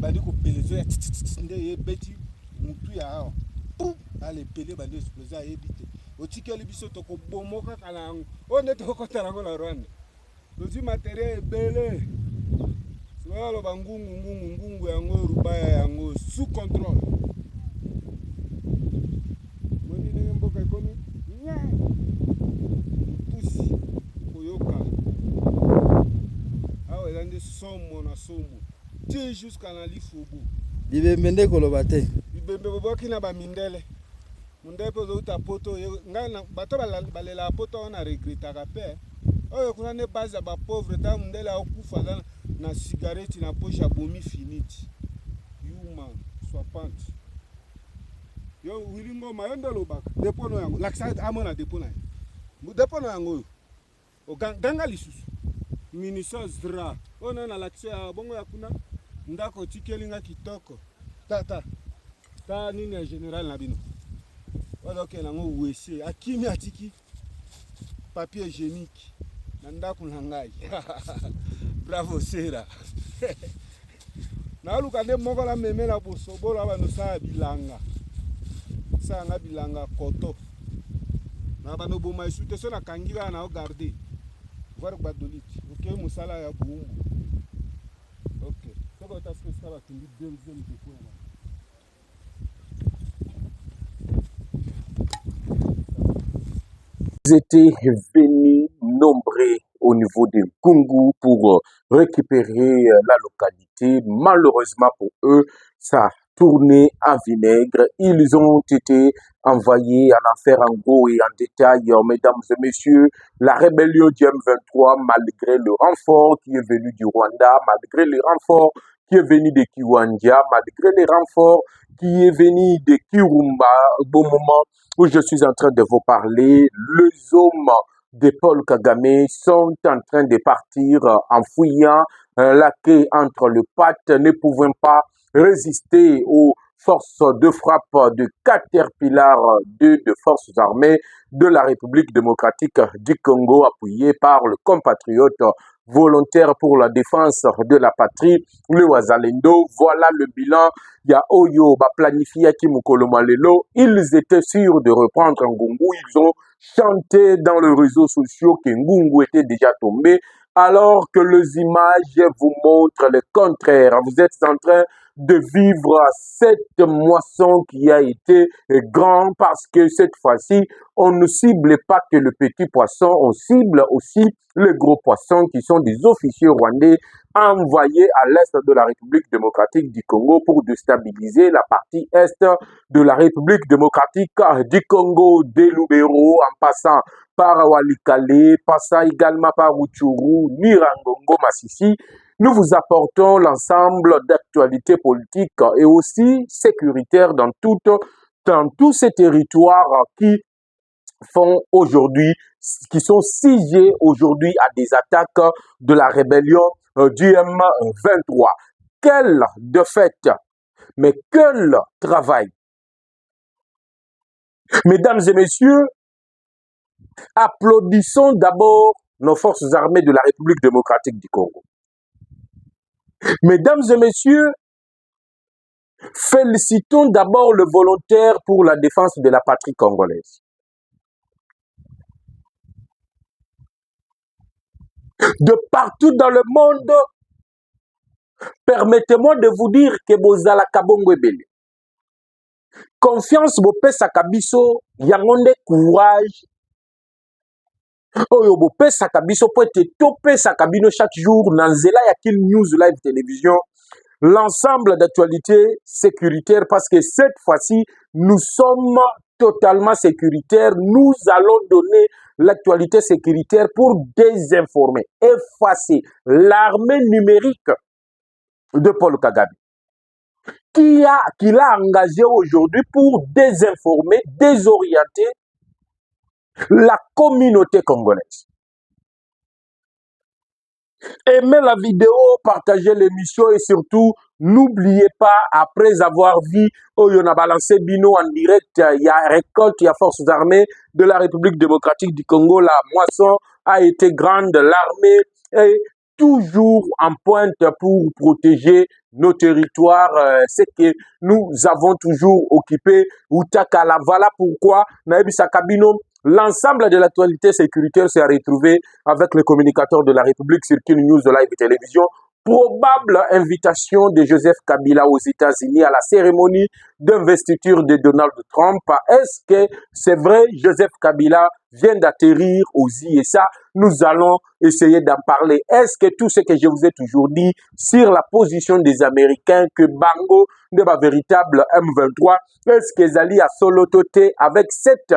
bandi ko pelezo ya nde ye beti mutu ya awa pou ale pele bandi explose a yebite otikeli biso to ko bomoka kala yango o nde to ko tarango na Rwanda ozi matériel ebele solo bangungu yango rubaya yango sous contrôle moni ne mboka komi nya pusi koyoka awa elande somo na somo ti jusqu'à na lifubu bibembe nde koloba te bibembe boboki na bamindele mundele mpe ozouta poto ngai bato balela poto na regretaka mpe oyo kuna ne base ya bapauvre ta mundele akufa aza na cigarette na poche abomi finiti yuma swapante yo wilingoma yo nde olobaka depo no yango lakisa amona depo na ye depo no yango oyo oganga lisusu minisos dra oyo nayo nalakisa ya bongo ya kuna ndako otikelinga kitoko ta nini ya général na bino ozoke nango wese akimi atiki papier hygiénique na ndako na ngai bravo sera naluka nde moko la memela bosobolo abano saa bilanga sanga bilanga koto na bano boma esute so na kangi kaka na ogarde voir badolite ok mosala ya buumbu ok soko otasika batumbi deuxième depo ya Ils étaient venus nombreux au niveau de Kungu pour récupérer la localité. Malheureusement pour eux, ça a tourné en vinaigre. Ils ont été envoyés en enfer en gros et en détail. Mesdames et messieurs, la rébellion du M23, malgré le renfort qui est venu du Rwanda, malgré le renfort qui est venu de Kiwanja, malgré les renforts qui est venu de Kirumba, au bon moment où je suis en train de vous parler, les hommes de Paul Kagame sont en train de partir en fouillant la quai entre le pattes, ne pouvant pas résister aux forces de frappe de Caterpillar 2 de forces armées de la République démocratique du Congo, appuyé par le compatriote volontaire pour la défense de la patrie, le Wazalendo. Voilà le bilan. Il y a Oyo, planifié Kimukolo Malelo. Ils étaient sûrs de reprendre Ngungu. Ils ont chanté dans les réseaux sociaux que Ngungu était déjà tombé, alors que les images vous montrent le contraire. Vous êtes en train de vivre cette moisson qui a été grand parce que cette fois-ci, on ne cible pas que le petit poisson, on cible aussi les gros poissons qui sont des officiers rwandais envoyés à l'est de la République démocratique du Congo pour déstabiliser la partie est de la République démocratique du Congo, des Lubero, en passant par Walikale, passant également par Rutshuru, Nirangongo, Masisi. Nous vous apportons l'ensemble d'actualités politiques et aussi sécuritaires dans tous ces territoires qui font aujourd'hui, qui sont siégés aujourd'hui à des attaques de la rébellion du M23. Quelle défaite, mais quel travail. Mesdames et messieurs, applaudissons d'abord nos forces armées de la République démocratique du Congo. Mesdames et messieurs, félicitons d'abord le volontaire pour la défense de la patrie congolaise. De partout dans le monde, permettez-moi de vous dire que bozala kabongo ebele. Confiance bopesa kabiso, yangonde courage. Oyo bopesa kabiso po ete topesa kabino chaque jour dans Nzela Yakil News Live Télévision. L'ensemble d'actualités sécuritaires parce que cette fois-ci, nous sommes totalement sécuritaires. Nous allons donner l'actualité sécuritaire pour désinformer, effacer l'armée numérique de Paul Kagame qui l'a engagé aujourd'hui pour désinformer, désorienter la communauté congolaise. Aimez la vidéo, partagez l'émission et surtout, n'oubliez pas, après avoir vu on a balancé Bino en direct, il y a récolte, il y a forces armées de la République démocratique du Congo, la moisson a été grande, l'armée est toujours en pointe pour protéger nos territoires, ce que nous avons toujours occupé. Outakala, voilà pourquoi l'ensemble de l'actualité sécuritaire s'est retrouvé avec le communicateur de la République sur Kin News Live Télévision. Probable invitation de Joseph Kabila aux États-Unis à la cérémonie d'investiture de Donald Trump. Est-ce que c'est vrai, Joseph Kabila vient d'atterrir aux USA? Nous allons essayer d'en parler. Est-ce que tout ce que je vous ai toujours dit sur la position des Américains, que Bango n'est pas véritable M23, est-ce que Zali a solototé avec cette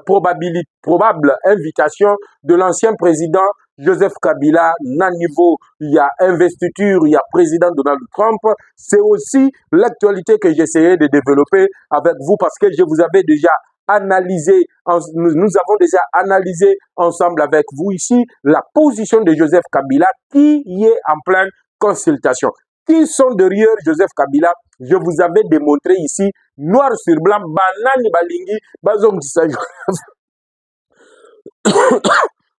probable invitation de l'ancien président Joseph Kabila, na niveau, il y a investiture, il y a président Donald Trump. C'est aussi l'actualité que j'essayais de développer avec vous parce que je vous avais déjà analysé, nous avons déjà analysé ensemble avec vous ici la position de Joseph Kabila qui est en pleine consultation. Qui sont derrière Joseph Kabila? Je vous avais démontré ici, noir sur blanc, banani balingi, bazong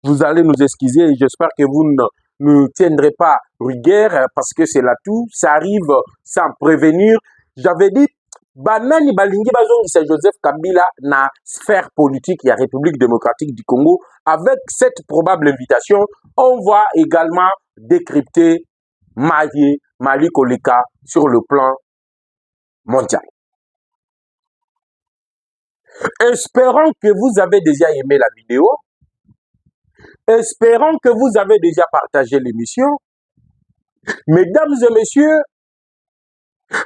Vous allez nous excuser et j'espère que vous ne nous tiendrez pas rigueur parce que c'est là tout, ça arrive sans prévenir. J'avais dit, banani balingi bazongisa Joseph Kabila na sphère politique et la République démocratique du Congo. Avec cette probable invitation, on va également décrypter Mali Koleka sur le plan mondial. Espérons que vous avez déjà aimé la vidéo. Espérons que vous avez déjà partagé l'émission. Mesdames et messieurs,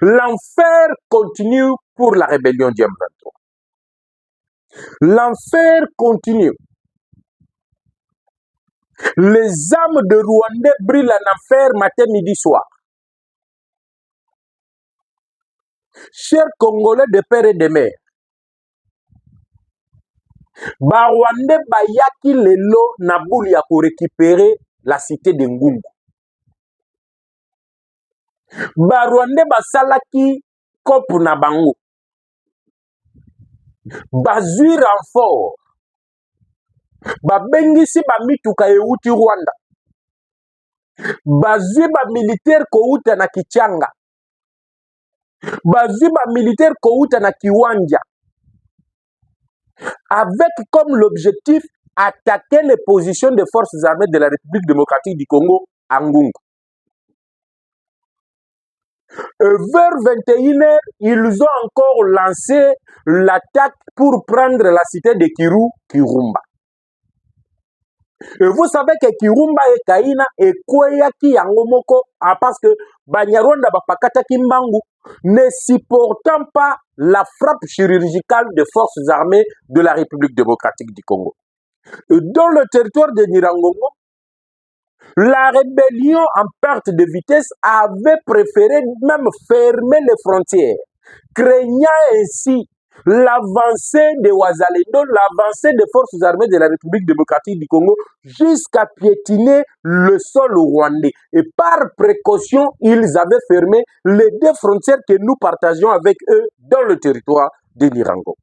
l'enfer continue pour la rébellion du M23. L'enfer continue. Les âmes de Rwandais brillent en enfer matin, midi, soir. Chers Congolais de père et de mère, Rwandais bayaki lelo na bouli ya pour récupérer la cité de Ngungu. Rwandais basalaki kopu na bango. Bazui renfort. Babengisi ba mituka euti Rwanda. Bazui ba militaire kouta na Kichanga. Bazui ba militaire kouta na Kiwanja. Avec comme l'objectif attaquer les positions des forces armées de la République démocratique du Congo à Ngungu. Vers 21h, ils ont encore lancé l'attaque pour prendre la cité de Kirumba. Et vous savez que Kirumba et Kaina et Kweyaki Yangomoko, parce que Banyarwanda Bapakata Kimbangu, ne supportant pas la frappe chirurgicale des forces armées de la République démocratique du Congo. Et dans le territoire de Nirangongo, la rébellion en perte de vitesse avait préféré même fermer les frontières, craignant ainsi l'avancée des Ouazalendo, l'avancée des forces armées de la République démocratique du Congo jusqu'à piétiner le sol rwandais. Et par précaution, ils avaient fermé les deux frontières que nous partageons avec eux dans le territoire de Nirango.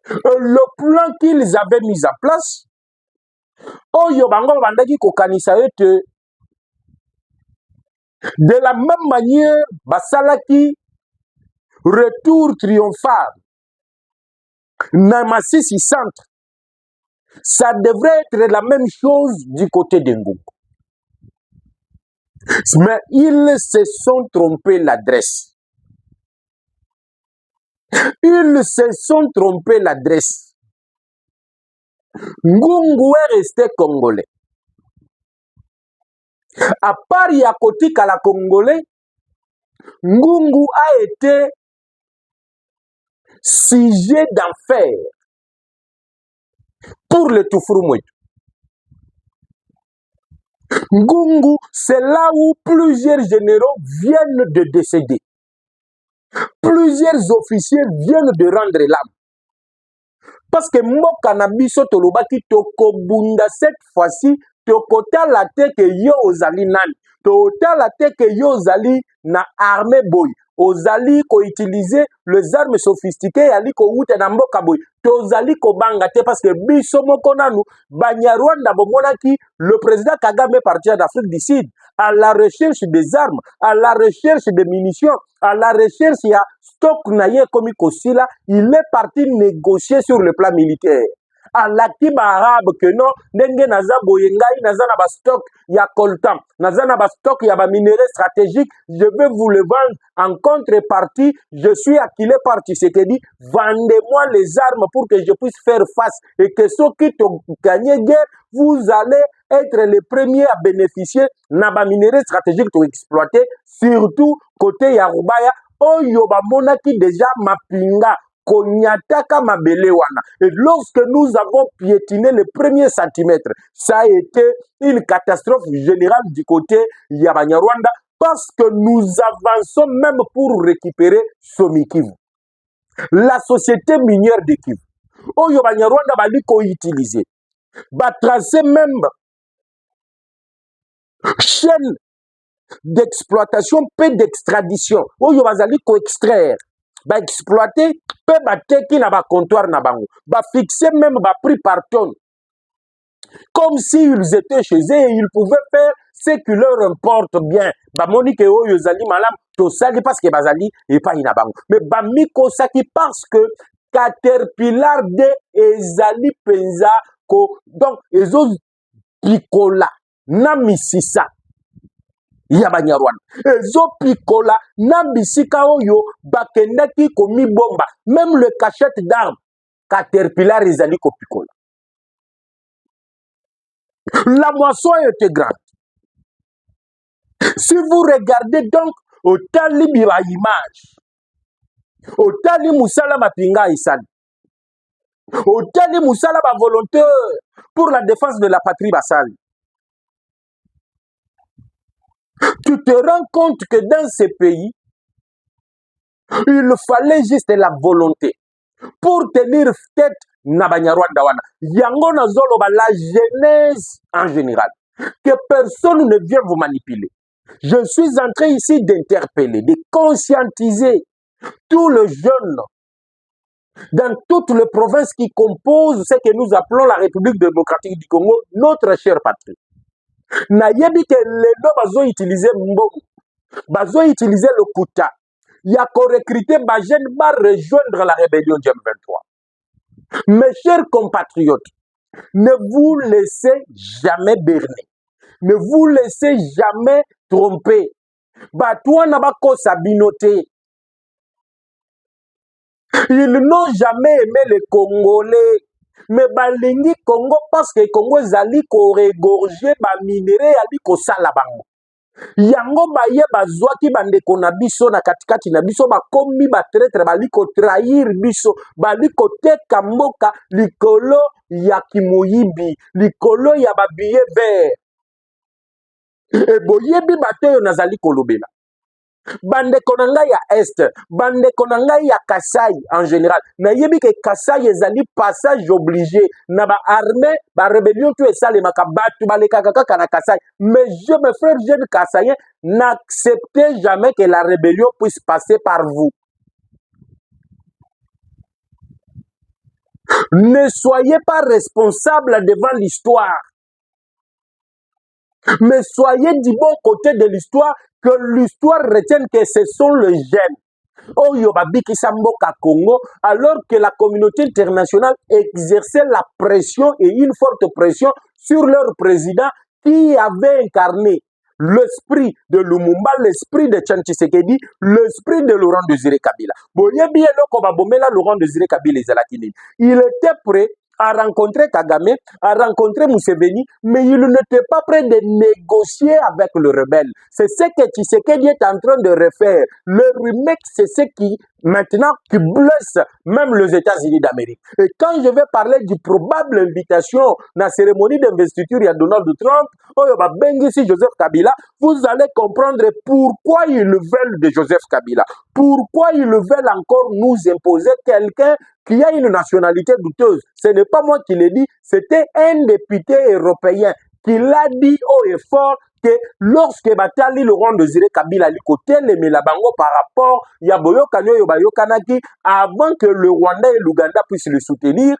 Le plan qu'ils avaient mis en place, de la même manière, Basalaki retour triomphal Namasisi centre, ça devrait être la même chose du côté de Ngungu. Mais ils se sont trompés l'adresse. Ils se sont trompés l'adresse. Ngungu est resté congolais. À part Yakoti Kala Congolais, Ngungu a été sujet d'enfer pour le Tufurumouet. Ngungu, c'est là où plusieurs généraux viennent de décéder. Plusieurs officiers viennent de rendre l'âme. Parce que Mokanabiso Tolobaki Tokobunda cette fois-ci, Tokota la teke yo ozali nani. Tota la teke yo ozali na armée boy. ozali ko utiliser les armes sophistiquées ali ko uta na mboka boy tozali ko banga te parce que biso moko nanu Banyarwanda bomonaki le président Kagame parti d'Afrique du Sud à la recherche des armes, à la recherche des munitions, à la recherche ya stock na ye komi kosila, il est parti négocier sur le plan militaire. À l'actif arabe que non, ndenge naza boyengai, naza na ba stock ya coltan, naza na ba stock ya ba minéraux stratégiques, je vais vous le vendre en contrepartie, je suis acquilé par Tshisekedi, vendez-moi les armes pour que je puisse faire face et que ceux qui ont gagné guerre, vous allez être les premiers à bénéficier na ba minéraux stratégiques pour exploiter, surtout côté Yarubaya, oyo ba monaki déjà mapinga. Konyataka Mabelewana. Et lorsque nous avons piétiné les premiers centimètres, ça a été une catastrophe générale du côté Yabanyarwanda parce que nous avançons même pour récupérer Somikivu. La société minière de Kivu. Oh, Yabanyarwanda va utiliser. Va tracer même chaîne d'exploitation, peu d'extradition. Oh, Yabazali extraire. Va exploiter, peut battre na ba comptoir na bango, va fixer même ba prix par tonne. Comme s'ils étaient chez eux et ils pouvaient faire ce qui leur importe bien. Ba monique o yozali malam to sali parce que bazali et pas ina bango. Mais ba miko saki parce que Caterpillar de ezali penza ko donc ezo pikola na misisa. Ya Banyarwanda ezopikola na bisika oyo bakendaki komi bomba même le cachette d'armes Caterpillar ezali kopikola. La moisson était grande. Si vous regardez donc au tali biba image au tali musala mapinga isali au tali musala ba volontaire pour la défense de la patrie basali. Tu te rends compte que dans ces pays, il fallait juste la volonté pour tenir tête na Banyarwanda wana. Yango na zoloba la jeunesse en général. Que personne ne vienne vous manipuler. Je suis en train ici d'interpeller, de conscientiser tous les jeunes dans toutes les provinces qui composent ce que nous appelons la République démocratique du Congo, notre chère patrie. Nayebi que les deux bazo utiliser mbongo, bazo utiliser le kuta, ya ko recruter ba jeunes ba rejoindre la rébellion du M23. Mes chers compatriotes, ne vous laissez jamais berner, ne vous laissez jamais tromper. Batouan na bako sabinote. Ils n'ont jamais aimé les Congolais. Mais balingi Congo parce que Congo zali ko regorger ba minéraux ali ko sala bango. Yango baye bazwaki bandeko na biso na katikati na biso bakomi ba traître bali ko trahir biso bali ko teka mboka likolo ya kimoyibi likolo ya ba billet vert. E boyebi bateyo nazali kolobela. Bandeko na ngai ya Est, bandeko na ngai ya Kasai en général. Na yebi ke Kasai ezali passage obligé na ba armée, ba rébellion tu esale makabatu baleka kaka na Kasai. Mais je me frère jeune Kasaïen, n'acceptez jamais que la rébellion puisse passer par vous. Ne soyez pas responsable devant l'histoire. Mais soyez du bon côté de l'histoire, que l'histoire retienne que ce sont les jeunes. Oh Yobabiki Samboka Congo, alors que la communauté internationale exerçait la pression et une forte pression sur leur président qui avait incarné l'esprit de Lumumba, l'esprit de Tchan Tshisekedi, l'esprit de Laurent Désiré Kabila. Laurent Désiré Kabila, il était prêt à rencontrer Kagame, à rencontrer Museveni, mais il n'était pas prêt de négocier avec le rebelle. C'est ce que Tshisekedi est en train de refaire. Le remake, c'est ce qui, maintenant, qui blesse même les États-Unis d'Amérique. Et quand je vais parler du probable invitation dans la cérémonie d'investiture à Donald Trump, Joseph Kabila, vous allez comprendre pourquoi ils veulent de Joseph Kabila. Pourquoi ils veulent encore nous imposer quelqu'un qui a une nationalité douteuse. Ce n'est pas moi qui l'ai dit, c'était un député européen qui l'a dit haut et fort que lorsque batali Laurent Désiré Kabila côté les Melabango par rapport ya boyokanyo yo bayokanaki avant que le Rwanda et l'Ouganda puissent le soutenir,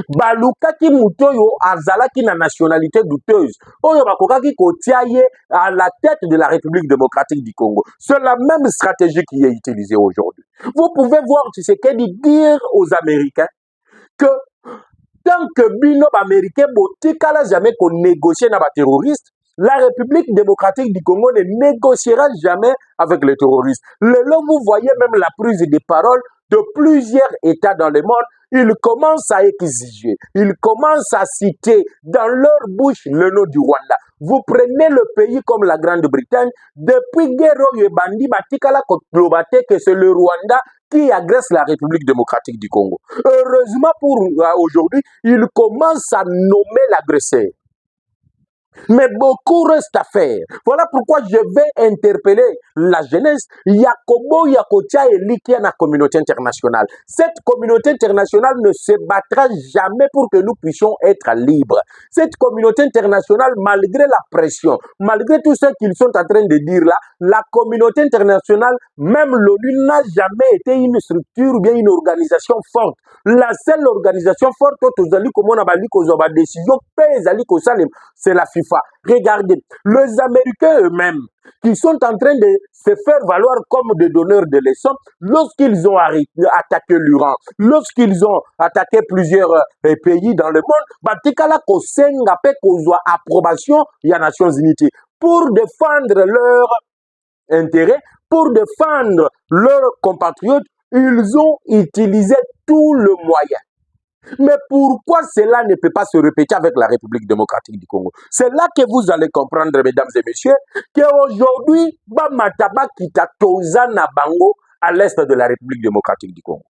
balukaki mutoyo azalaki na nationalité douteuse oyo bakokaki kotia ye à la tête de la République démocratique du Congo. C'est la même stratégie qui est utilisée aujourd'hui. Vous pouvez voir Tshisekedi dire aux Américains que tant que bino américain botikala jamais qu'on négocie na ba terroristes, la République démocratique du Congo ne négociera jamais avec les terroristes. Là, vous voyez même la prise de parole de plusieurs États dans le monde. Ils commencent à exiger, ils commencent à citer dans leur bouche le nom du Rwanda. Vous prenez le pays comme la Grande-Bretagne, depuis Guerrero Bandi Batikala Kotlobate, que c'est le Rwanda qui agresse la République démocratique du Congo. Heureusement pour aujourd'hui, ils commencent à nommer l'agresseur. Mais beaucoup reste à faire. Voilà pourquoi je vais interpeller la jeunesse. Yakobo Yakotia et Likia na communauté internationale. Cette communauté internationale ne se battra jamais pour que nous puissions être libres. Cette communauté internationale, malgré la pression, malgré tout ce qu'ils sont en train de dire là, la communauté internationale, même l'ONU n'a jamais été une structure ou bien une organisation forte. La seule organisation forte, c'est la FIFA. Regardez, les Américains eux-mêmes, qui sont en train de se faire valoir comme des donneurs de leçons, lorsqu'ils ont attaqué l'Iran, lorsqu'ils ont attaqué plusieurs pays dans le monde, batikala ko senga pe kozwa approbation ya Nations Unies pour défendre leurs intérêts, pour défendre leurs compatriotes, ils ont utilisé tout le moyen. Mais pourquoi cela ne peut pas se répéter avec la République démocratique du Congo? C'est là que vous allez comprendre, mesdames et messieurs, qu'aujourd'hui, Bamataba kita toza na bango à l'est de la République démocratique du Congo.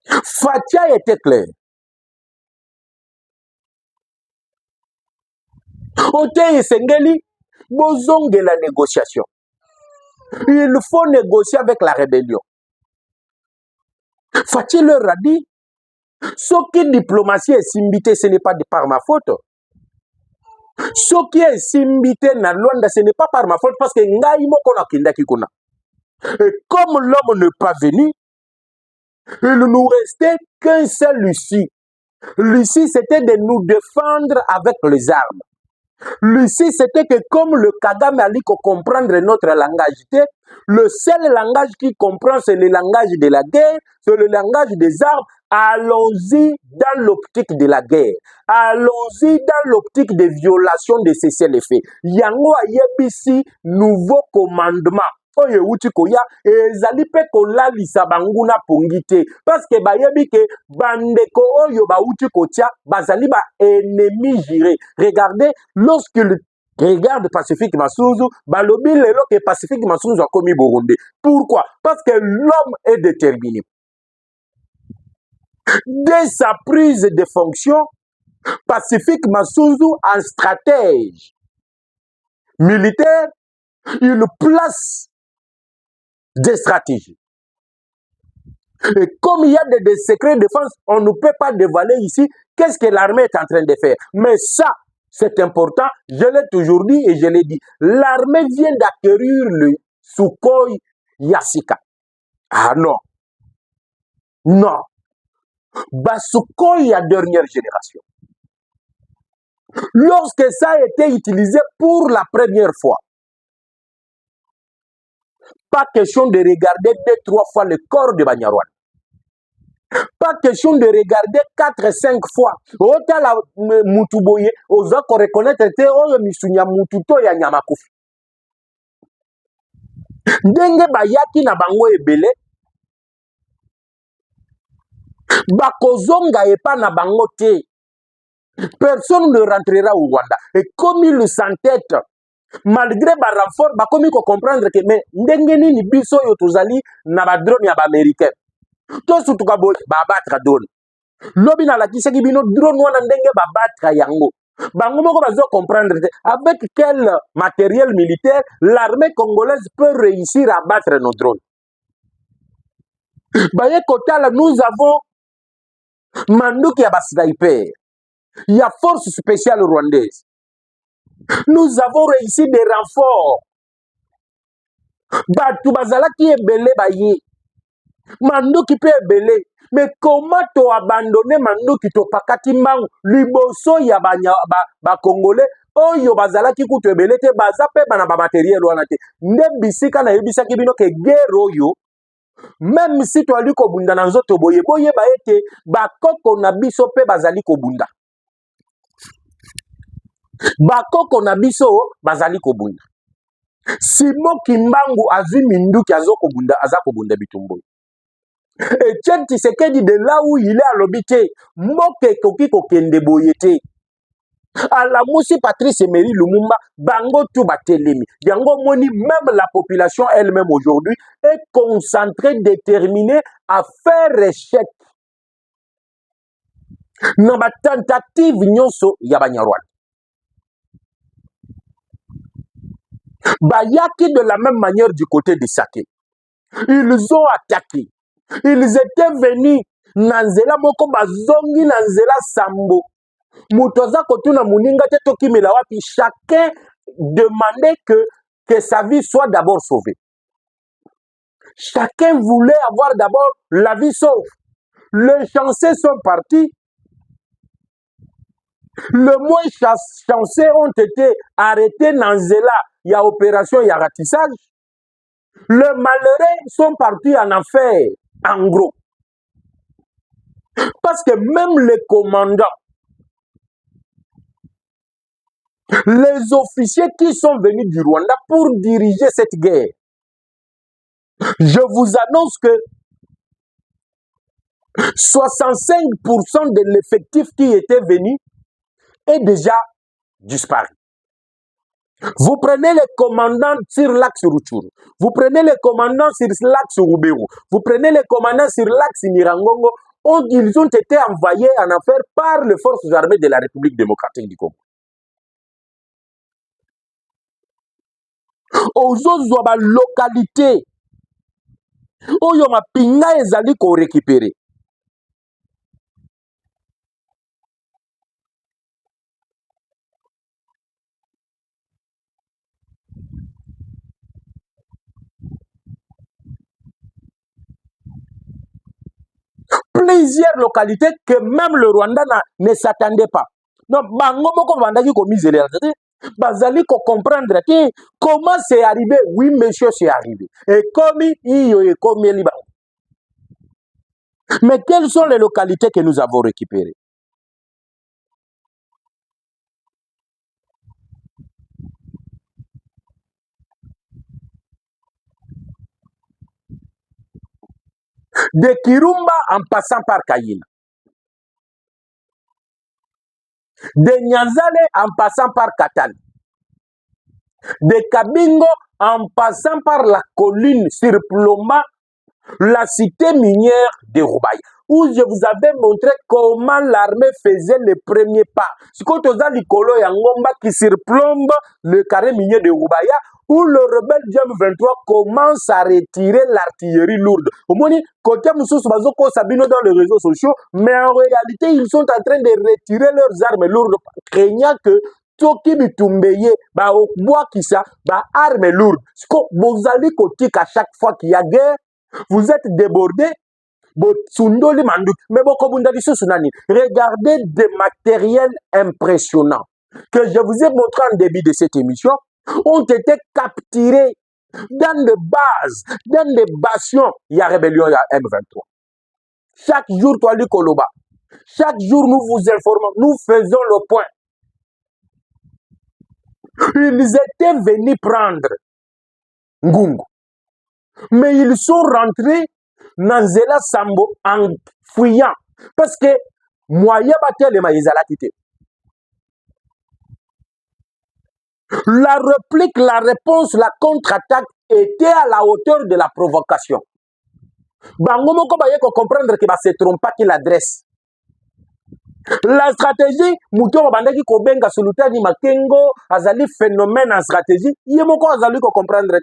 Fatia était clair. Ote Sengeli, bozonge la négociation. Il faut négocier avec la rébellion. Fatia leur a dit, ce qui diplomatie est simbité, ce n'est pas par ma faute. Ce qui est simbité na Luanda, ce n'est pas par ma faute parce que ngai moko na kindaki kuna. Et comme l'homme n'est pas venu, il nous restait qu'un seul Lucie. Lucie, c'était de nous défendre avec les armes. Lucie, c'était que comme le Kagame a dit qu'on comprendre notre langage, le seul langage qui comprend, c'est le langage de la guerre, c'est le langage des armes. Allons-y dans l'optique de la guerre. Allons-y dans l'optique de violation de cessez-le-feu. Yango ayebisi nouveau commandement. Oye uti koya ezali pe kolalisa banguna pongite parce que bayebi ke bandeko oyo ba uti kotia bazali ba ennemi juré. Regardez lorsqu'il regarde Pacifique Massouzou, balobi lelo que Pacifique Massouzou a commis Burundi. Pourquoi? Parce que l'homme est déterminé. Dès sa prise de fonction, Pacifique Massouzou, en stratège militaire, il place des stratégies. Et comme il y a des secrets de défense, on ne peut pas dévoiler ici qu'est-ce que l'armée est en train de faire. Mais ça, c'est important, je l'ai toujours dit et je l'ai dit. L'armée vient d'acquérir le Sukhoi Yasika. Ah non. Non. Sukhoi à dernière génération. Lorsque ça a été utilisé pour la première fois, pas question de regarder 2-3 fois le corps de Banyarwan. Pas question de regarder 4-5 fois. Ota la mutuboye, oza ko reconnaître te oyo misunya mututo ya nyamakufi. Ndenge bayaki na bango ebele, bakozonga epa na bango te. Personne ne rentrera au Rwanda. Et comme ils le s'entêtent, malgré ba renfort, ba komi ko comprendre que mais ndenge nini biso yo tozali na ba drone ya ba américain. To sutu ka bo ba batra drone. Lobi na la kiseki bino drone wana ndenge ba batra yango. Bango moko bazo comprendre avec quel matériel militaire l'armée congolaise peut réussir à battre nos drones. Baye kotala nous avons Manduki ya ba sniper. Il y a force spéciale rwandaise. Nous avons réussi des renforts. Batu bazalaki ebele baye. Mandoki pe ebele. Mais comment to abandonné mandoki to pakati mbangu liboso ya ba Congolais oyo bazalaki kutu ebele te baza pe bana ba matériel wana te. Nde bisika na yebisaki bino ke guerre oyo même si to ali ko bunda na nzoto boye boye ba ete bakoko na biso pe bazali ko bunda. Bakoko na biso bazali ko bunda. Simon Kimbangu azi minduki azoko bunda azako bunda bitumbo. Et Etienne Tshisekedi de là où il est à l'obité, moke koki kokende boyete. À la moussi Patrice Emery Lumumba, bango tout batelemi. Yango moni, même la population elle-même aujourd'hui est concentrée, déterminée à faire échec. Dans la tentative nyonso ya Banyarwanda. Bayaki de la même manière du côté de Saké. Ils ont attaqué. Ils étaient venus Nanzela moko bazongi Nanzela Sambo. Mutoza kotuna muninga te toki milawapi. Chacun demandait que sa vie soit d'abord sauvée. Chacun voulait avoir d'abord la vie sauve. Les chanceux sont partis. Le moins chanceux ont été arrêtés Nanzela. Il y a opération, il y a ratissage. Les malheureux sont partis en enfer. En gros. Parce que même les commandants, les officiers qui sont venus du Rwanda pour diriger cette guerre, je vous annonce que 65% de l'effectif qui était venu est déjà disparu. Vous prenez les commandants sur l'axe Ruchuru, vous prenez les commandants sur l'axe Ruberu, vous prenez les commandants sur l'axe Nirangongo, ils ont été envoyés en affaire par les forces armées de la République démocratique du Congo. Aux autres localités, où il y a pinga ezali ko récupérer. Plusieurs localités que même le Rwanda ne s'attendait pas. Donc, bango moko bandaki ko miser bazali ko comprendre que comment c'est arrivé. Oui, monsieur, c'est arrivé. Et comme il comme liba. Mais quelles sont les localités que nous avons récupérées? De Kirumba en passant par Kayina. De Nyanzale en passant par Katani. De Kabingo en passant par la colline sur Ploma, la cité minière de Roubaï, où je vous avais montré comment l'armée faisait les premiers pas. C'est quand on a l'icolo Yangomba qui surplombe le carré minier de Roubaïa, où le rebelle Djem 23 commence à retirer l'artillerie lourde. Au moins, côté Moussous Bazoko Sabino dans les réseaux sociaux, mais en réalité, ils sont en train de retirer leurs armes lourdes, craignant que Toki Bitumbeye, bah, au bois qui ça, bah, armes lourdes. Ce que vous allez côté à chaque fois qu'il y a guerre, vous êtes débordés. Mais regardez des matériels impressionnants que je vous ai montré en début de cette émission ont été capturés dans des bases, dans des bastions. Il y a rébellion, il y a M23. Chaque jour, toi, Koloba. Chaque jour, nous vous informons, nous faisons le point. Ils étaient venus prendre Ngungu. Mais ils sont rentrés dans Zela Sambo en fuyant. Parce que moyen battait les maïzala quitté. La réplique, la réponse, la contre-attaque était à la hauteur de la provocation. Bangomo Kobaye ko comprendre que se trompe pas qu'il adresse. La stratégie, Mouton Bandaki Kobenga Sulutani Makengo, Azali phénomène en stratégie, Yemoko Azali ko comprendre.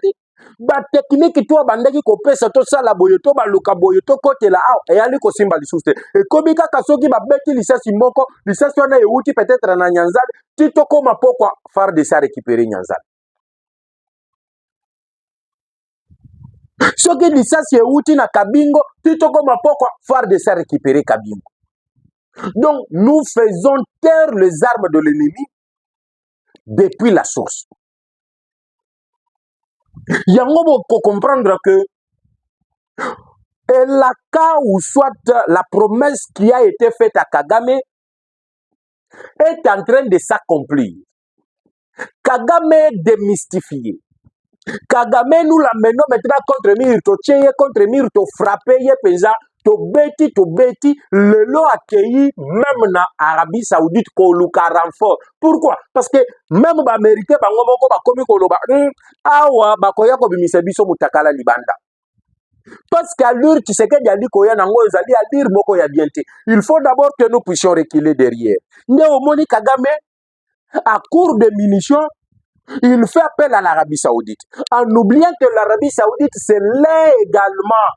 ba technique to bandaki ko pesa to sala boye to baluka boye to kotela eyali ko simba lisusu te ekomi kaka soki babeti lisasi moko lisasi wana euti peut-être na Nyanzale titokoma pokwa FARDC a récupéré Nyanzale soki lisasi euti na Kabingo titokoma pokwa FARDC a récupéré Kabingo. Donc nous faisons taire les armes de l'ennemi depuis la source. Yango faut comprendre que et la cas ou soit la promesse qui a été faite à Kagame est en train de s'accomplir. Kagame est démystifié. Kagame nous l'amenons maintenant contre mur, contre mur, frapper, to beti, le lot accueilli même na Arabie Saoudite koluka renfort. Pourquoi? Parce que même les Américains bangomoko bakomi koloba awa bakoya ko bimisa biso mutakala libanda. Parce qu'à l'heure tu sais que yali koya nango ezali à dire moko ya bienté. Il faut d'abord que nous puissions reculer derrière. Néomoni Kagame à court de munitions il fait appel à l'Arabie Saoudite en oubliant que l'Arabie Saoudite c'est légalement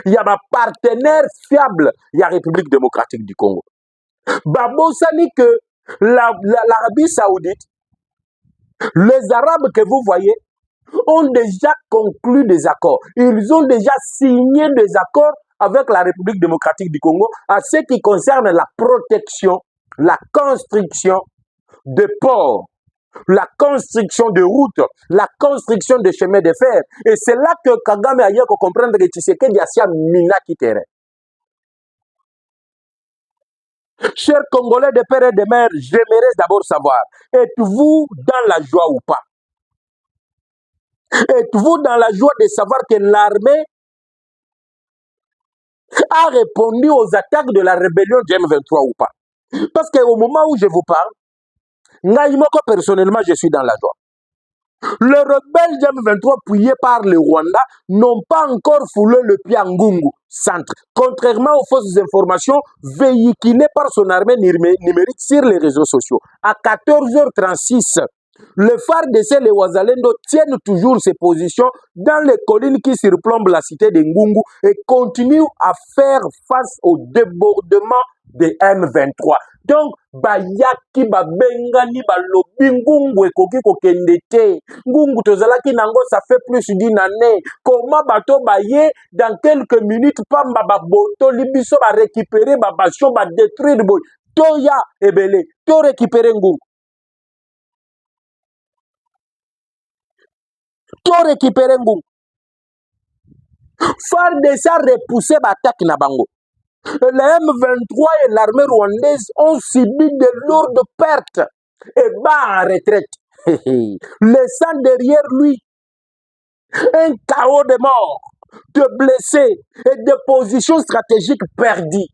il y a un partenaire fiable, il y a la République démocratique du Congo. Babo Sani que l'Arabie Saoudite, les Arabes que vous voyez, ont déjà conclu des accords. Ils ont déjà signé des accords avec la République démocratique du Congo à ce qui concerne la protection, la construction de ports, la construction de routes, la construction de chemins de fer. Et c'est là que Kagame a eu à comprendre que Tshisekedi a si mina qui terrain. Chers Congolais de père et de mère, j'aimerais d'abord savoir, êtes-vous dans la joie ou pas? Êtes-vous dans la joie de savoir que l'armée a répondu aux attaques de la rébellion du M23 ou pas? Parce qu'au moment où je vous parle, personnellement, je suis dans la joie. Les rebelles du M23 puyés par le Rwanda n'ont pas encore foulé le pied à Ngungu centre, contrairement aux fausses informations véhiculées par son armée numérique sur les réseaux sociaux. À 14h36, les FARDC et les Wazalendo tiennent toujours ces positions dans les collines qui surplombent la cité de Ngungu et continuent à faire face au débordement de M23. Donc, bayaki babengani balobi Ngungu ekoki kokende te. Ngungu tozalaki nango ça fait plus d'une année. Comment bato baye dans quelques minutes pamba baboto libiso ba récupérer ba bastion ba détruire boy. Toya ebele, to récupérer Ngungu. To récupérer Ngungu. FARDC a repoussé l'attaque na bango. Le M23 et l'armée rwandaise ont subi de lourdes pertes et bat en retraite, laissant derrière lui un chaos de morts, de blessés et de positions stratégiques perdues.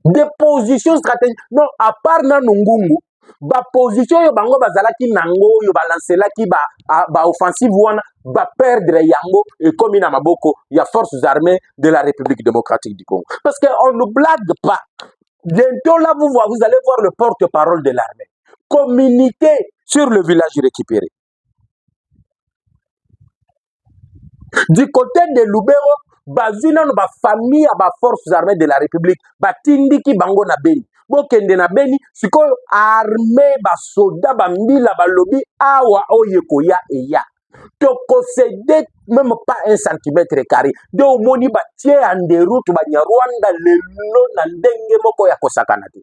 Des positions stratégiques. Non, à part Ngungu, ba position yo bango bazalaki nango yo balancelaki ba offensive wana ba perdre yango et comme ina maboko ya forces armées de la République démocratique du Congo. Parce qu'on ne blague pas. Bientôt là vous allez voir le porte-parole de l'armée communiquer sur le village récupéré. Du côté de Lubero, bazina no ba famille à ba forces armées de la République batindiki bango na Beni. Bokende na Beni siko armée ba soda ba mbila ba lobi awa oyeko ya eya to concéder même pas 1 cm carré de omoni ba tie en déroute ba Nyarwanda lelo na ndenge moko ya kosakana te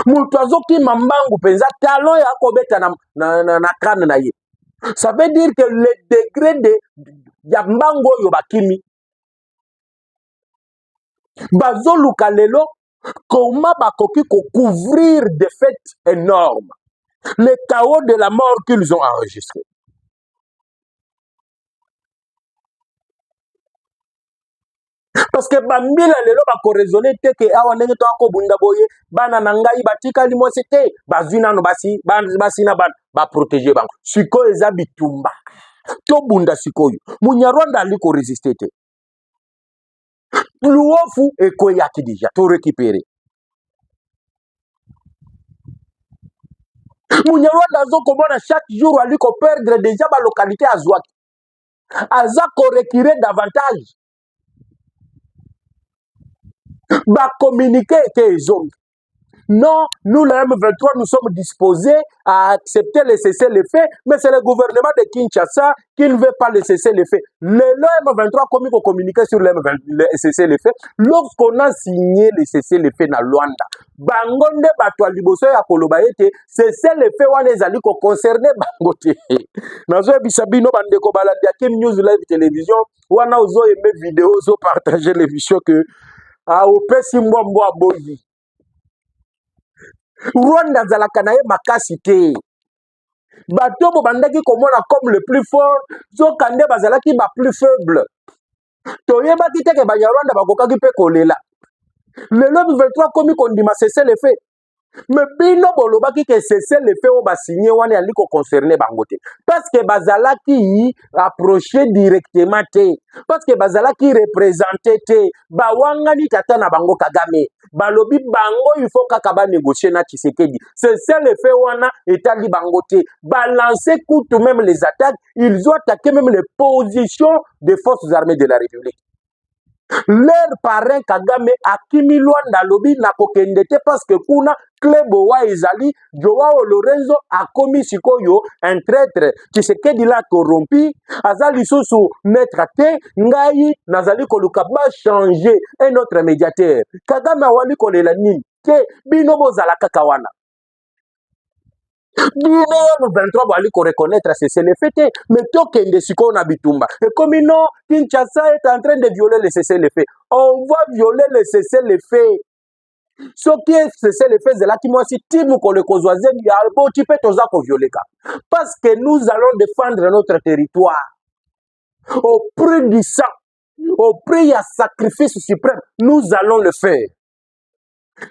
mutu azoki mambangu penza talon ya kobeta na crâne na ye. Ça veut dire que le degré de Yambango Yobakimi Bazoluka lelo comment bakoki ko couvrir des faits énormes, le chaos de la mort qu'ils ont enregistré. Parce que bambila lelo bako raisonner te que awa ndenge to ko bunda boye bana nangai batika limose te bazina no basi na ba protéger bango siko eza bitumba to bunda sikoyo munyarwanda aliko résister te luofu eko yaki déjà to récupérer Munyarwanda azo komona chaque jour ali ko perdre déjà ba localité azwaki. Aza ko reculer davantage. Ba communiquer que ezongi. Non, nous, le M23, nous sommes disposés à accepter le cessez-le-feu, mais c'est le gouvernement de Kinshasa qui ne veut pas le cessez-le-feu. Le M23 comme il faut communiquer sur le cessez-le-feu. Lorsqu'on a signé le cessez-le-feu dans Luanda, bangonde batwa liboso ya koloba ete cessez-le-feu wana ezali ko concerner bango te. Nazo bisabino bandeko balandi ya Kim News Live Télévision, wana ozo aimer vidéo, ozo partager l'émission que a opesi mbombo aboyi. Rwanda zalaka na ye makasi te. Bato bo bandaki komona comme le plus fort, zokande bazalaki ba plus faible. Toyebaki te ke Banyarwanda bakokaki pe kolela. Le 23 komi kondima cesser le fait. Mais bino bolobaki ke cesser le fait o ba signé wana ali ko concerner bango te. Parce que bazalaki approcher directement te. Parce que bazalaki représenter te. Ba wangani tata na bango Kagame. Balobi bango il faut kaka ba négocier na Tshisekedi. Cesser le fait wana etali bango te. Balancer coup même les attaques, ils ont attaqué même les positions des forces armées de la République. Leur parrain Kagame akimi Luanda lobi na kokendete parce que kuna Klebo wa ezali Joao Lorenzo a commis sikoyo un traître Tshisekedi la corrompu azali susu maître te ngai nazali koluka ba changer un autre médiateur Kagame wali kolela nini ke bino bozala kaka wana Bino 23 bali ko reconnaître c'est le fait mais tokende siko na bitumba et comme non Kinshasa est en train de violer le cessez-le-feu on va violer le cessez-le-feu ce qui est cessez-le-feu c'est là qui moi si timu ko le kozwaze ya bo tipe toza ko violer parce que nous allons défendre notre territoire au prix du sang au prix à sacrifice suprême nous allons le faire.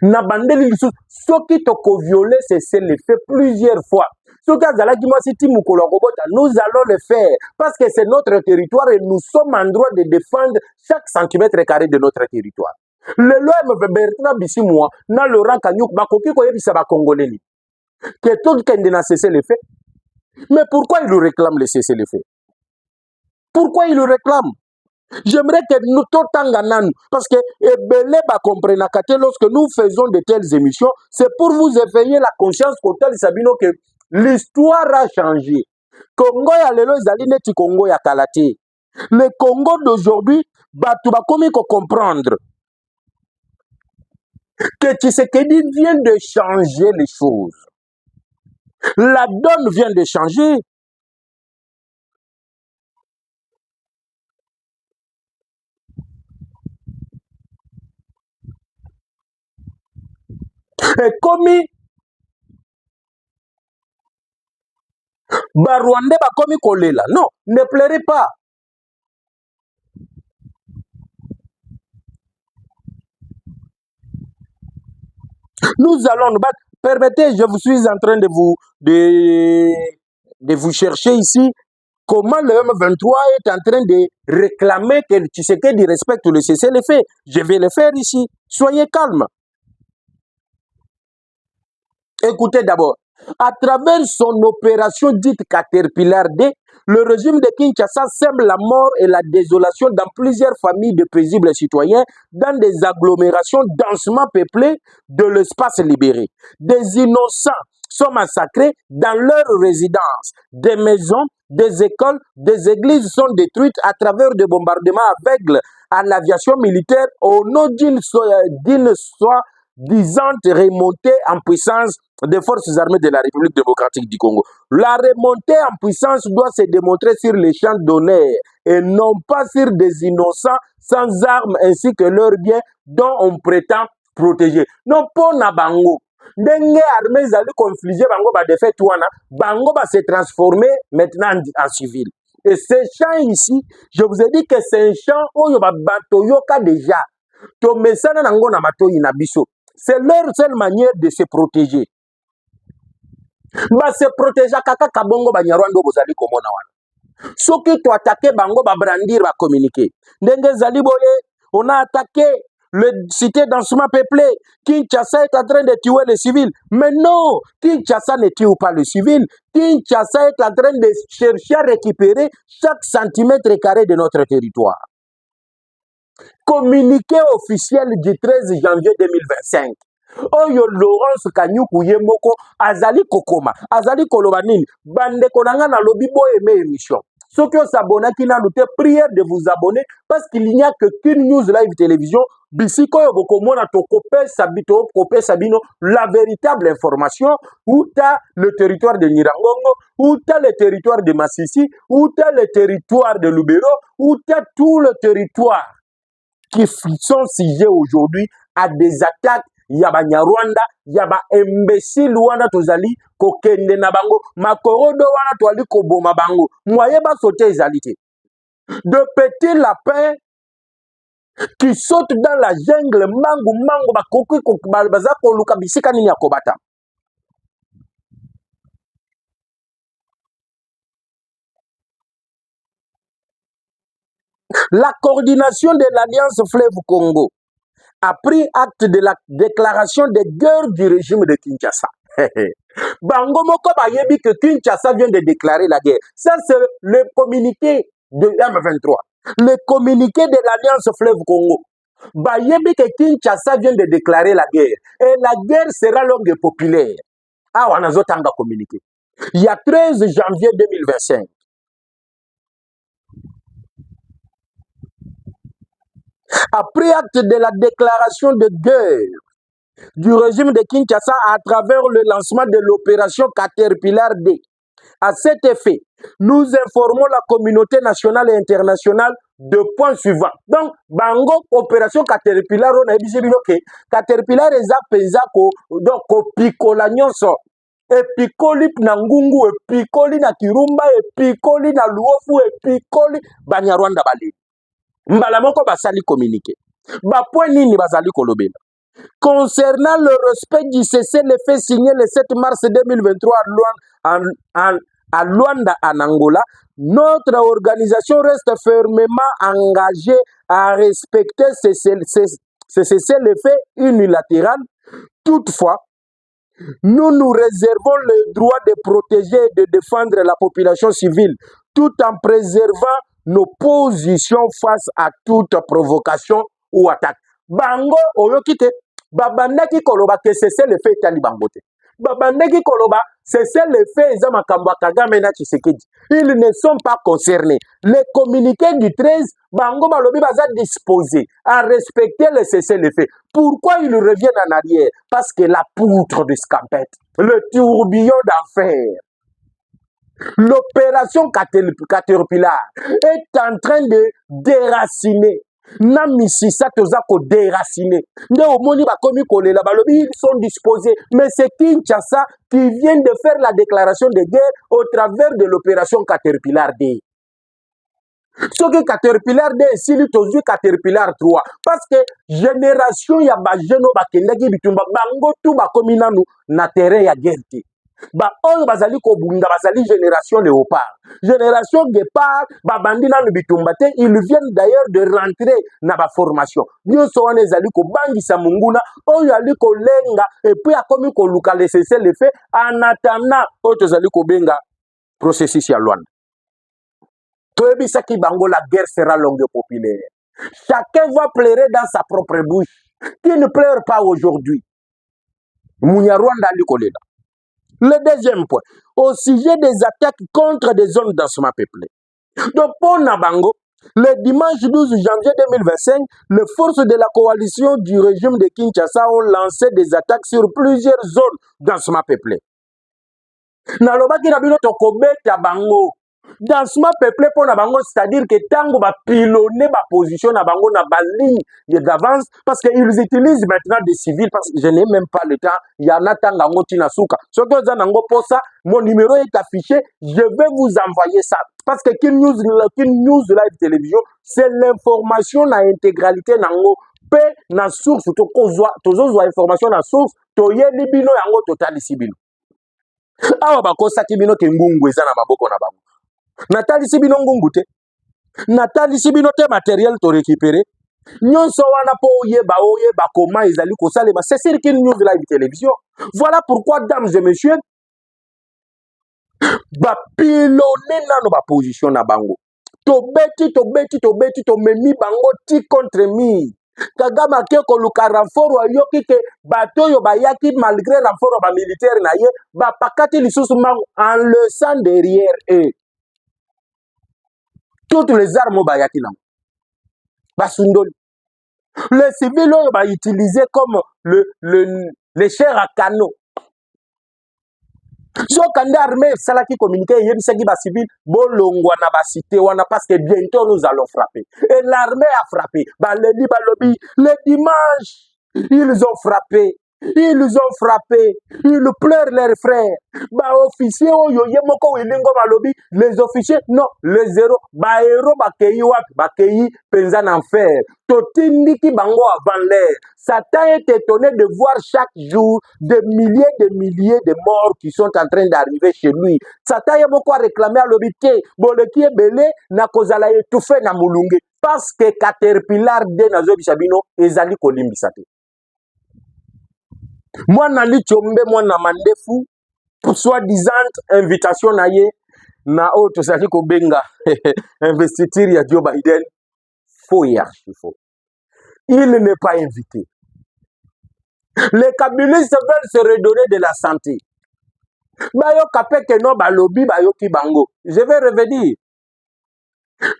Na bandeli lisu soki toko violer cessez-le-feu plusieurs fois. Soki azalaki mwasi timu kolokobota nous allons le faire parce que c'est notre territoire et nous sommes en droit de défendre chaque centimètre carré de notre territoire. Le loi Bertrand Bisimwa na Laurent Kanyuk bakoki koyebisa ba congolais que tout kende na cessez-le-feu. Mais pourquoi il nous réclame le cessez-le-feu? Pourquoi il le réclame? J'aimerais que nous totangananu parce que Ebele ba comprenne que lorsque nous faisons de telles émissions, c'est pour vous éveiller la conscience qu'Otel Sabino que l'histoire a changé. Congo ya lelo ezali neti Congo ya kalate. Le Congo d'aujourd'hui, batu ba komi ko comprendre que Tshisekedi vient de changer les choses. La donne vient de changer. Et comme Barwande ba komi kolela. Non, ne pleurez pas. Nous allons nous battre. Permettez, je vous suis en train de vous chercher ici. Comment le M23 est en train de réclamer que Tshisekedi respecte le cessez-le-feu. Je vais le faire ici. Soyez calme. Écoutez d'abord. À travers son opération dite Caterpillar D, le régime de Kinshasa sème la mort et la désolation dans plusieurs familles de paisibles citoyens dans des agglomérations densément peuplées de l'espace libéré. Des innocents sont massacrés dans leurs résidences. Des maisons, des écoles, des églises sont détruites à travers des bombardements aveugles à l'aviation militaire au nom d'une soi-disant remontée en puissance des forces armées de la République démocratique du Congo. La remontée en puissance doit se démontrer sur les champs d'honneur et non pas sur des innocents sans armes ainsi que leurs biens dont on prétend protéger. Non, pour Nabango. Ndenge armée zali confliger bango ba défaite wana, bango ba se transformer maintenant en civil. Et ces champs ici, je vous ai dit que c'est un champ où yoba batoyoka déjà. To mesana nango na matoyi na biso. C'est leur seule manière de se protéger. Ba se protéger kaka kabongo Banyarwanda bozali komona wana. Soki to attaquer bango ba brandir ba communiquer. Ndenge zali boye, on a attaqué le cité dansement peuplé. Kinshasa est en train de tuer les civils. Mais non, Kinshasa ne tue pas les civils. Kinshasa est en train de chercher à récupérer chaque centimètre carré de notre territoire. Communiqué officiel du 13 janvier 2025. Oyo Laurence Kanyuku Yemoko azali kokoma azali koloba nini bandeko nanga na lobi boyeme émission soki osabonaki nanu te prière de vous abonner parce qu'il n'y a que qu'une news live télévision bisiko oyo bokomona tokopesa bino la véritable information où t'as le territoire de Nirangongo, où t'as le territoire de Massissi, où t'as le territoire de Lubero, où t'as tout le territoire qui sont sujets aujourd'hui à des attaques. Yaba Nyarwanda, yaba imbécile wana tozali kokende na bango, makorodo wana toali koboma bango, moyeba sauter ezalité. De petits lapins qui sautent dans la jungle, mango bakoki baza koluka bisika nini ya kobata. La coordination de l'Alliance Fleuve Congo a pris acte de la déclaration de guerre du régime de Kinshasa. Bango moko bayebi que Kinshasa vient de déclarer la guerre. Ça c'est le communiqué de M23. Le communiqué de l'Alliance Fleuve Congo. Bayebi que Kinshasa vient de déclarer la guerre. Et la guerre sera longue et populaire. Ah, on a zotanga communiqué. Il y a 13 janvier 2025. Après acte de la déclaration de guerre du régime de Kinshasa à travers le lancement de l'opération Caterpillar D. À cet effet, nous informons la communauté nationale et internationale de points suivants. Donc, bango opération Caterpillar on a dit que Caterpillar eza donc pikola nyonso epikoli na ngungu epikoli na kirumba epikoli na luofu epikoli banyarwanda bali mbala moko basali communiqué ba point nini bazali kolobela concernant le respect du cessez-le-feu signé le 7 mars 2023 à Luanda, en Angola, notre organisation reste fermement engagée à respecter ce cessez-le-feu unilatéral. Toutefois, nous nous réservons le droit de protéger et de défendre la population civile tout en préservant nos positions face à toute provocation ou attaque. Bango oyokite babandaki koloba que cessez-le-feu etali bango te. Babandaki koloba cessez-le-feu eza makambo Kagame na Tshisekedi. Ils ne sont pas concernés. Le communiqué du 13, bango balobi baza disposé à respecter le cessez-le-feu. Pourquoi ils reviennent en arrière? Parce que la poutre de Scampette, le tourbillon d'enfer, l'opération Caterpillar est en train de déraciner. Namisisa toza ko déraciner. Nde omoni bakomi kolela balobi ils sont disposés. Mais c'est Kinshasa qui vient de faire la déclaration de guerre au travers de l'opération Caterpillar D. Ce que Caterpillar D sili tozu Caterpillar 3 parce que génération ya ba jeno bakendaki bitumba bango tu bakomi nanu na terrain ya guerre. Ba oyo bazali ko bunga bazali génération léopard. Génération guépard babandi nanu bitumba te, ils viennent d'ailleurs de rentrer na ba formation. Nyonso wana ezali ko bangisa munguna oyo ali ko lenga et puis akomi ko luka laisser le fait en attendant oyo tozali ko benga processus ya Luanda. Toyebisaki bango la guerre sera longue et populaire. Chacun va pleurer dans sa propre bouche. Qui ne pleure pas aujourd'hui? Munyarwanda ali kolela. Le deuxième point, au sujet des attaques contre des zones dansement peuplées. Donc, pour Nabango, le dimanche 12 janvier 2025, les forces de la coalition du régime de Kinshasa ont lancé des attaques sur plusieurs zones dansement peuplées. Nalobaki nabino tokobeta bango. Dansement peuplé pour Nabango, c'est-à-dire que tango va pilonner ma position Nabango na ba ligne d'avance parce qu'ils utilisent maintenant des civils parce que je n'ai même pas le temps. Il y en a tant à Tina Souka. Ce que vous avez pour ça, mon numéro est affiché. Je vais vous envoyer ça parce que Kin News Live Télévision, c'est l'information na intégralité nango. Pe na source tozo information na source to yeli bino yango totali sibino. Awa bakosa kibino ke ngungu eza na maboko na bango. Natali sibino ngungu te. Natali sibino te matériel to récupérer. nyonso wana po oyeba comment ezali kosalema. C'est sur qu'une news live télévision. Voilà pourquoi, dames et messieurs, bapilone nano baposition na bango. Tobeti tomemi bango ti contre mi. Kagame ake koluka renfort ayoki ke bato yo bayaki malgré renfort ba militaire na ye bapakati lisusu mango en laissant derrière eux toutes les armes bayaki nango basundoli. Les civils oyo ba utilisé comme les chairs à canon. Sokande armée salaki communiqué yebisaki ba civil bolongwa na ba cité wana parce que bientôt nous allons frapper. Et l'armée a frappé. Baleli balobi le dimanche ils ont frappé. Ils ont frappé. Ils pleurent leurs frères. Ba officier oyo yemoko wilingo balobi les officiers non les zéro ba héros bakei wapi bakei penza en enfer. Totindiki bango avant l'air. Satan est étonné de voir chaque jour des milliers de morts qui sont en train d'arriver chez lui. Satan est beaucoup réclamé à l'obité. Boleki ebele na kozala étouffé na mulunge. Parce que Caterpillar de nazo bisabino ezali kolimbisa te. Mwana lichombe mwana mandefu soi-disant invitation na ye na oto saki kobenga investiture ya Joe Biden. Faux et archi faux. Il n'est pas invité. Les kabylistes veulent se redonner de la santé. Bayo kapeke no balobi bayo ki bango. Je vais revenir.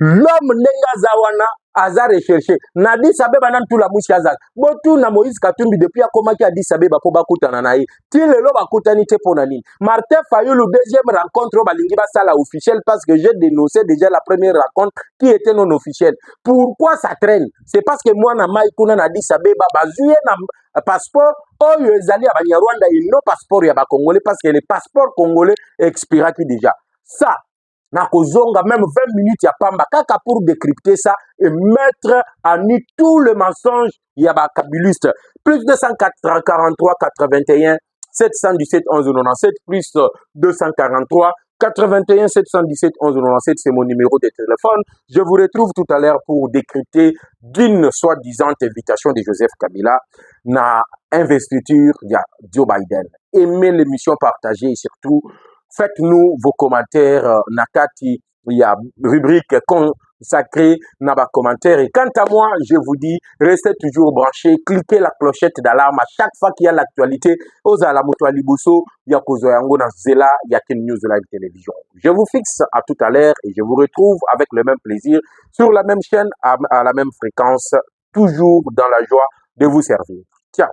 L'homme nenga zawana aza recherché. Na Addis Abeba nan tout la mouchi azal. Botu na Moïse Katumbi depuis akomaki Addis Abeba po bakutana na ye. Ti lelo bakutani te pona nini. Martin Fayulu deuxième rencontre balingi basala officielle parce que j'ai dénoncé déjà la première rencontre qui était non officielle. Pourquoi ça traîne? C'est parce que moi na maikuna na Addis Abeba bazuye na passeport oyo ezali ya Banyarwanda il no passeport ya ba Congolais parce que le passeport congolais expiraki déjà. Ça na kozonga même 20 minutes ya pamba kaka pour décrypter ça et mettre à nu tout le mensonge ya ba kabuliste. Plus 243 81 717 1197 plus 243 81 717 1197, c'est mon numéro de téléphone. Je vous retrouve tout à l'heure pour décrypter d'une soi-disant invitation de Joseph Kabila na investiture de Joe Biden. Aimez l'émission, partagez et surtout faites-nous vos commentaires. Nakati, il y a rubrique consacrée dans les commentaires. Et quant à moi, je vous dis, restez toujours branchés, cliquez la clochette d'alarme à chaque fois qu'il y a l'actualité. Aux Alamoto Libuso, il y a Kozoyango dans Zela, il y a Ken News Live Télévision. Je vous fixe à tout à l'heure et je vous retrouve avec le même plaisir sur la même chaîne, à la même fréquence, toujours dans la joie de vous servir. Ciao.